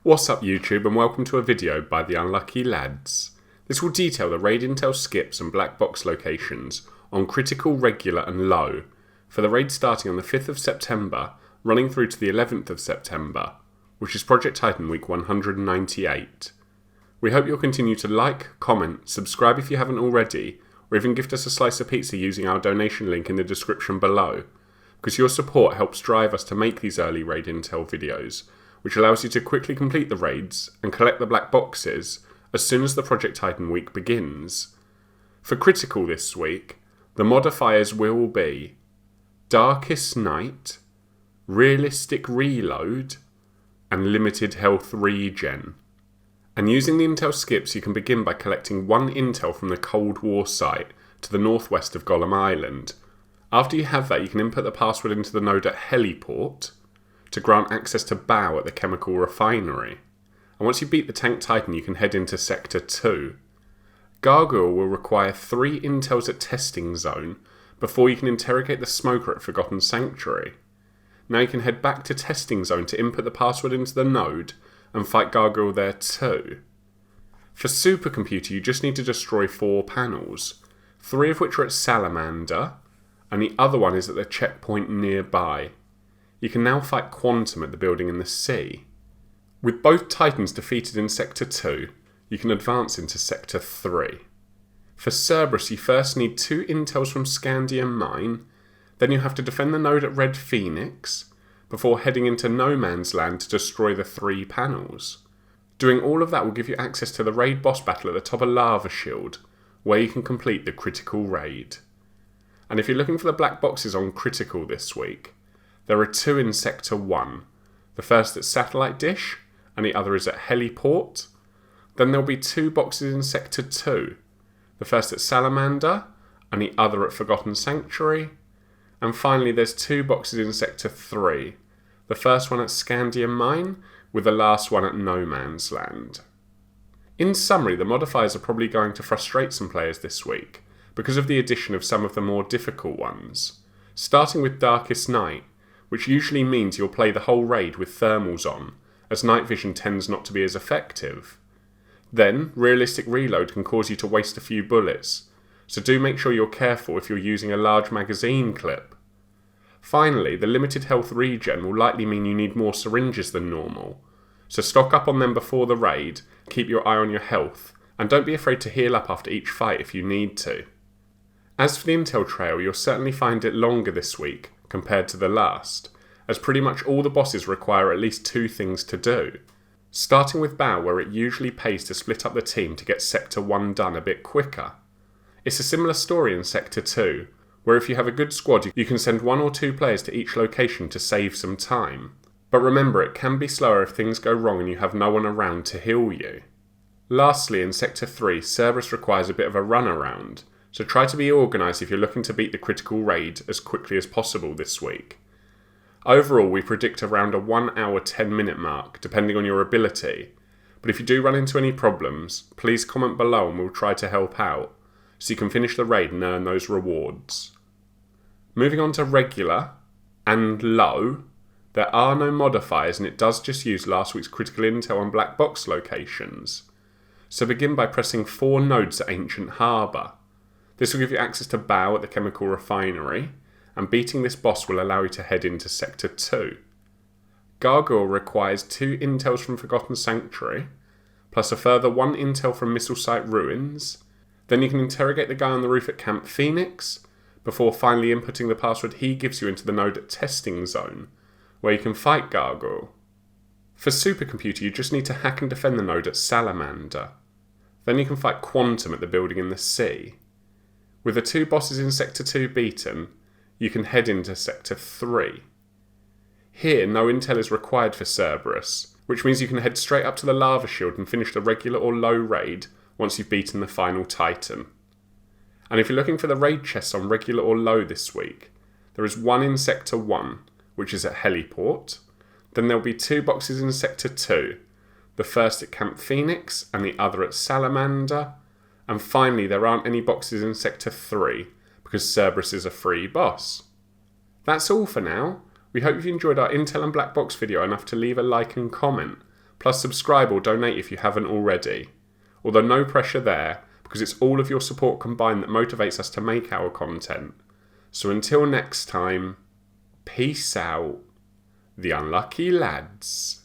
What's up YouTube, and welcome to a video by the Unlucky Lads. This will detail the raid intel skips and black box locations on critical, regular and low for the raid starting on the 5th of September running through to the 11th of September, which is Project Titan week 198. We hope you'll continue to like, comment, subscribe if you haven't already, or even gift us a slice of pizza using our donation link in the description below, because your support helps drive us to make these early raid intel videos, which allows you to quickly complete the raids and collect the black boxes as soon as the Project Titan week begins. For critical this week, the modifiers will be Darkest Night, Realistic Reload, and Limited Health Regen. And using the intel skips, you can begin by collecting one intel from the Cold War site to the northwest of Golem Island. After you have that, you can input the password into the node at Heliport to grant access to Baal at the chemical refinery. And once you beat the Tank Titan, you can head into Sector 2. Gargoyle will require 3 intels at Testing Zone before you can interrogate the Smoker at Forgotten Sanctuary. Now you can head back to Testing Zone to input the password into the node and fight Gargoyle there too. For Supercomputer, you just need to destroy 4 panels, 3 of which are at Salamander, and the other one is at the checkpoint nearby. You can now fight Quantum at the building in the sea. With both Titans defeated in Sector 2, you can advance into Sector 3. For Cerberus, you first need 2 intels from Scandium Mine, then you have to defend the node at Red Phoenix, before heading into No Man's Land to destroy the 3 panels. Doing all of that will give you access to the raid boss battle at the top of Lava Shield, where you can complete the critical raid. And if you're looking for the black boxes on critical this week, there are 2 in Sector 1. The first at Satellite Dish, and the other is at Heliport. Then there'll be 2 boxes in Sector 2. The first at Salamander, and the other at Forgotten Sanctuary. And finally there's 2 boxes in Sector 3. The first one at Scandium Mine, with the last one at No Man's Land. In summary, the modifiers are probably going to frustrate some players this week, because of the addition of some of the more difficult ones. Starting with Darkest Night, which usually means you'll play the whole raid with thermals on, as night vision tends not to be as effective. Then, Realistic Reload can cause you to waste a few bullets, so do make sure you're careful if you're using a large magazine clip. Finally, the Limited Health Regen will likely mean you need more syringes than normal, so stock up on them before the raid, keep your eye on your health, and don't be afraid to heal up after each fight if you need to. As for the intel trail, you'll certainly find it longer this week compared to the last, as pretty much all the bosses require at least 2 things to do. Starting with Baal, where it usually pays to split up the team to get Sector 1 done a bit quicker. It's a similar story in Sector 2, where if you have a good squad you can send 1 or 2 players to each location to save some time. But remember, it can be slower if things go wrong and you have no one around to heal you. Lastly, in Sector 3, Cerberus requires a bit of a runaround, so try to be organised if you're looking to beat the critical raid as quickly as possible this week. Overall, we predict around a 1 hour 10 minute mark, depending on your ability, but if you do run into any problems, please comment below and we'll try to help out, so you can finish the raid and earn those rewards. Moving on to regular and low, there are no modifiers and it does just use last week's critical intel and black box locations. So begin by pressing 4 nodes at Ancient Harbour. This will give you access to Baal at the chemical refinery, and beating this boss will allow you to head into Sector 2. Gargoyle requires 2 intels from Forgotten Sanctuary, plus a further 1 intel from Missile Site Ruins. Then you can interrogate the guy on the roof at Camp Phoenix, before finally inputting the password he gives you into the node at Testing Zone, where you can fight Gargoyle. For Supercomputer, you just need to hack and defend the node at Salamander. Then you can fight Quantum at the building in the sea. With the 2 bosses in Sector 2 beaten, you can head into Sector 3. Here, no intel is required for Cerberus, which means you can head straight up to the Lava Shield and finish the regular or low raid once you've beaten the final Titan. And if you're looking for the raid chests on regular or low this week, there is 1 in Sector 1, which is at Heliport. Then there'll be 2 boxes in Sector 2, the first at Camp Phoenix and the other at Salamander. And finally, there aren't any boxes in Sector 3, because Cerberus is a free boss. That's all for now. We hope you've enjoyed our Intel and Black Box video enough to leave a like and comment, Plus subscribe or donate if you haven't already. Although no pressure there, because it's all of your support combined that motivates us to make our content. So until next time, peace out, the unlucky lads.